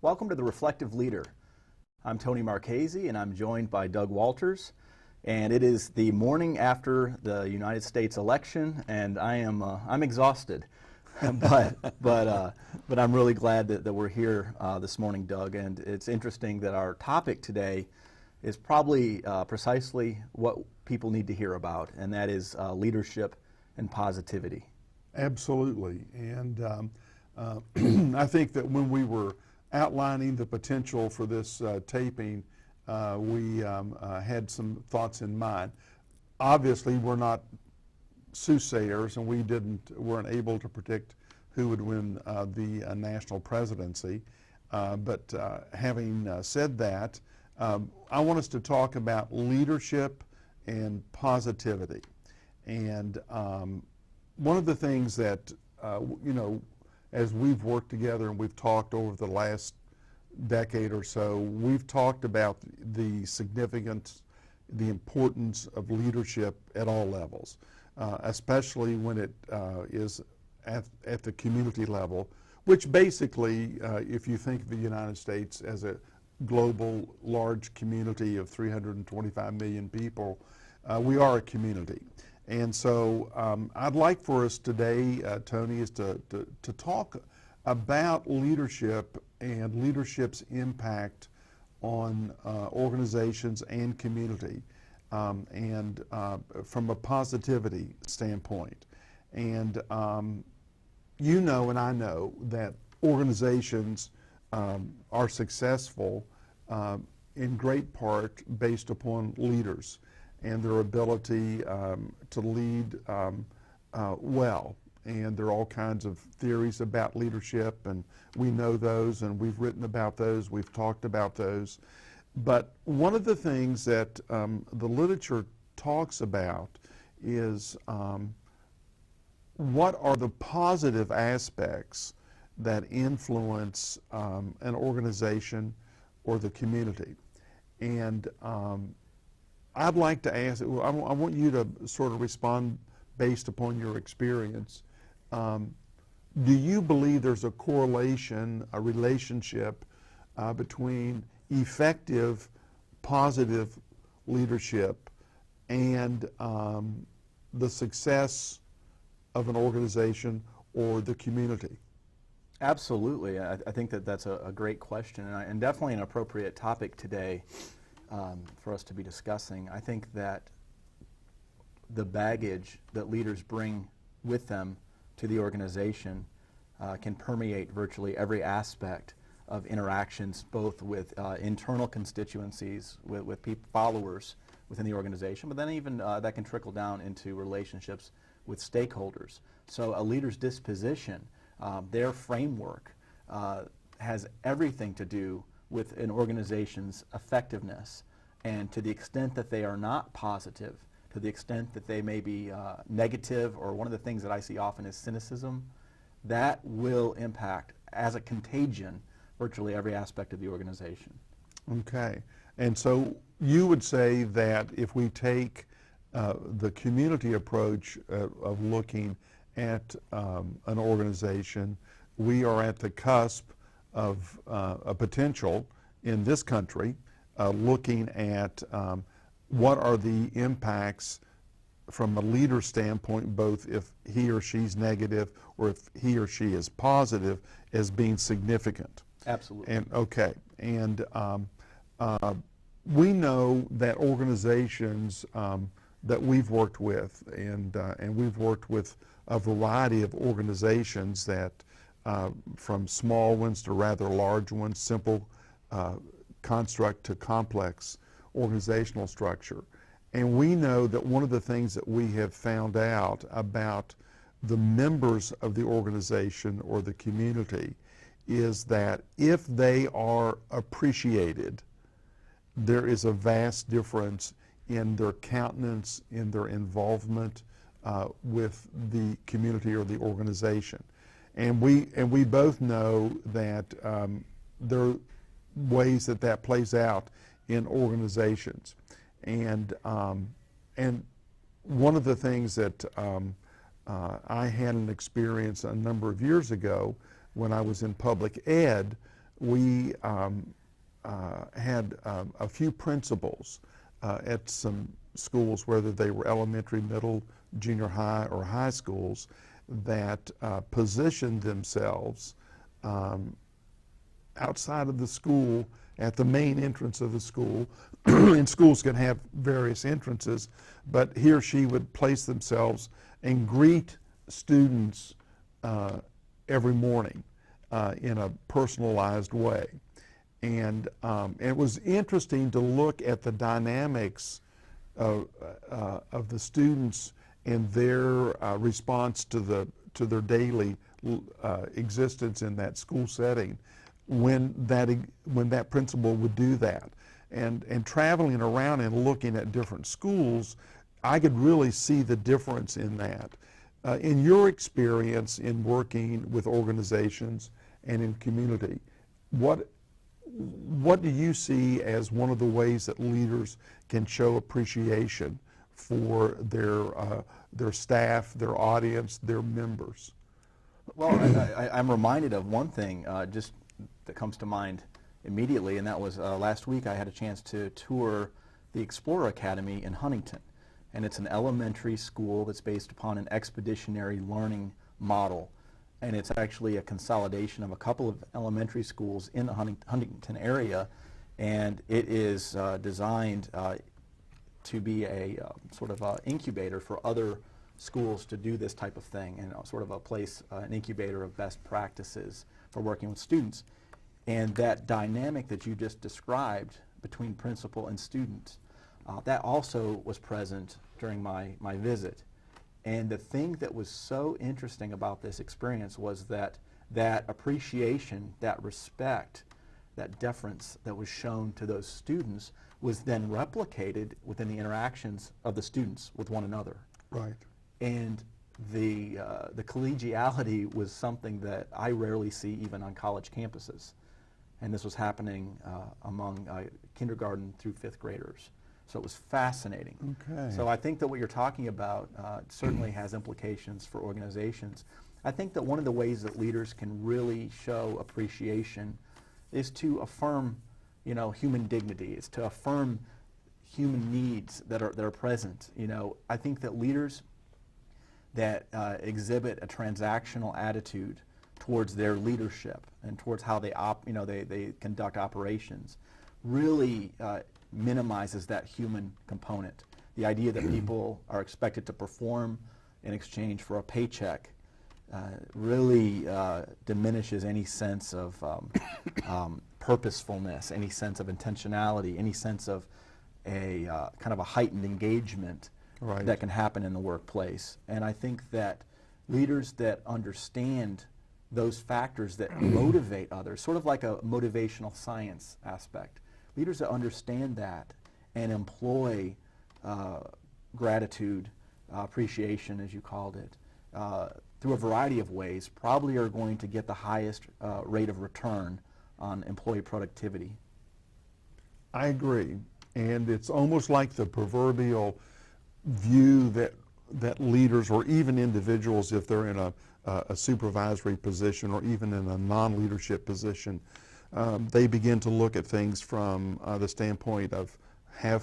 Welcome to The Reflective Leader. I'm Tony Marchese, and I'm joined by Doug Walters. And it is the morning after the United States election, and I'm exhausted, but I'm really glad that we're here this morning, Doug. And it's interesting that our topic today is probably precisely what people need to hear about, and that is leadership and positivity. Absolutely, and I think that when we were outlining the potential for this taping, we had some thoughts in mind. Obviously, we're not soothsayers, and we weren't able to predict who would win the national presidency. But having said that, I want us to talk about leadership and positivity. And one of the things that as we've worked together and we've talked over the last decade or so, we've talked about the significance, the importance of leadership at all levels, especially when it is at the community level, which basically, if you think of the United States as a global large community of 325 million people, we are a community. And so I'd like for us today, Tony, is to talk about leadership and leadership's impact on organizations and community, and from a positivity standpoint. And you know and I know that organizations are successful in great part based upon leaders and their ability to lead well. And there are all kinds of theories about leadership, and we know those, and we've written about those, we've talked about those. But one of the things that the literature talks about is what are the positive aspects that influence an organization or the community. And I'd like to ask, I want you to sort of respond based upon your experience. Do you believe there's a correlation, a relationship between effective, positive leadership and the success of an organization or the community? Absolutely. I think that's a great question, and definitely an appropriate topic today for us to be discussing. I think that the baggage that leaders bring with them to the organization can permeate virtually every aspect of interactions, both with internal constituencies, with followers within the organization, but then even that can trickle down into relationships with stakeholders. So a leader's disposition, their framework, has everything to do with an organization's effectiveness. And to the extent that they are not positive, to the extent that they may be negative, or one of the things that I see often is cynicism, that will impact as a contagion virtually every aspect of the organization. Okay. And so you would say that if we take the community approach of looking at an organization, we are at the cusp of a potential in this country, looking at what are the impacts from a leader standpoint, both if he or she's negative or if he or she is positive, as being significant. Absolutely. And okay, and we know that organizations that we've worked with, and we've worked with a variety of organizations that, from small ones to rather large ones, simple construct to complex organizational structure. And we know that one of the things that we have found out about the members of the organization or the community is that if they are appreciated, there is a vast difference in their countenance, in their involvement with the community or the organization. And we both know that there are ways that plays out in organizations. And one of the things that I had an experience a number of years ago when I was in public ed we had a few principals at some schools, whether they were elementary, middle, junior high, or high schools, that positioned themselves outside of the school at the main entrance of the school. And schools can have various entrances, but he or she would place themselves and greet students every morning in a personalized way. And it was interesting to look at the dynamics of the students and their response to their daily existence in that school setting when that principal would do that. And traveling around and looking at different schools, I could really see the difference in that. In your experience in working with organizations and in community, what do you see as one of the ways that leaders can show appreciation for their staff, their audience, their members? Well, I'm reminded of one thing just that comes to mind immediately, and that was last week I had a chance to tour the Explorer Academy in Huntington. And it's an elementary school that's based upon an expeditionary learning model. And it's actually a consolidation of a couple of elementary schools in the Huntington area. And it is designed to be a sort of incubator for other schools to do this type of thing, and sort of a place, an incubator of best practices for working with students. And that dynamic that you just described between principal and student, that also was present during my visit. And the thing that was so interesting about this experience was that appreciation, that respect, that deference that was shown to those students was then replicated within the interactions of the students with one another. Right. And the collegiality was something that I rarely see even on college campuses. And this was happening among kindergarten through fifth graders. So it was fascinating. Okay. So I think that what you're talking about certainly has implications for organizations. I think that one of the ways that leaders can really show appreciation is to affirm, human dignity. It's to affirm human needs that are present. I think that leaders that exhibit a transactional attitude towards their leadership and towards how they they conduct operations really minimizes that human component. The idea that people are expected to perform in exchange for a paycheck really diminishes any sense of purposefulness, any sense of intentionality, any sense of a kind of a heightened engagement Right. that can happen in the workplace. And I think that leaders that understand those factors that motivate others, sort of like a motivational science aspect, leaders that understand that and employ gratitude, appreciation, as you called it, through a variety of ways, probably are going to get the highest rate of return on employee productivity. I agree. And it's almost like the proverbial view that leaders, or even individuals, if they're in a supervisory position or even in a non-leadership position, they begin to look at things from the standpoint of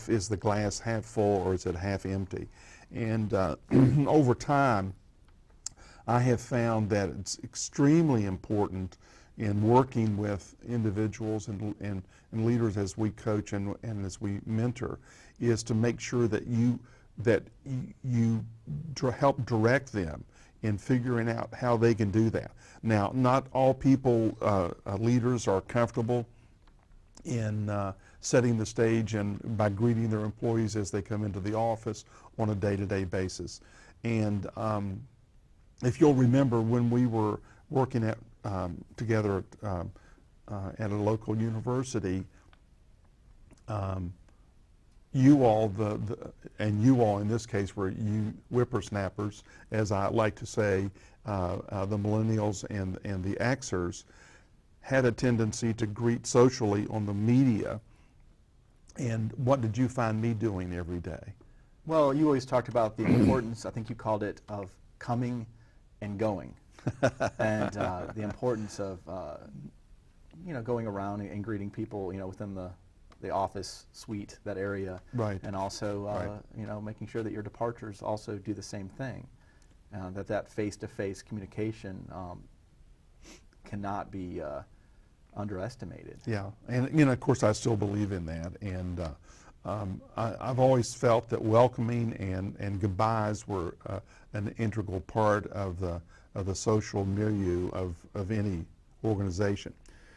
is the glass half full or is it half empty? And over time, I have found that it's extremely important in working with individuals and leaders as we coach and as we mentor, is to make sure that you help direct them in figuring out how they can do that. Now, not all people, leaders, are comfortable in setting the stage and by greeting their employees as they come into the office on a day-to-day basis. And if you'll remember, when we were working together at a local university, you all, and you all in this case were you whippersnappers, as I like to say, the millennials and the Xers, had a tendency to greet socially on the media. And what did you find me doing every day? Well, you always talked about the importance, I think you called it, of coming and going, and the importance of going around and greeting people, within the office suite, that area. Right. And also, Right. making sure that your departures also do the same thing. That face-to-face communication cannot be underestimated. Yeah, and of course, I still believe in that, and I've always felt that welcoming and goodbyes were an integral part of the social milieu of any organization.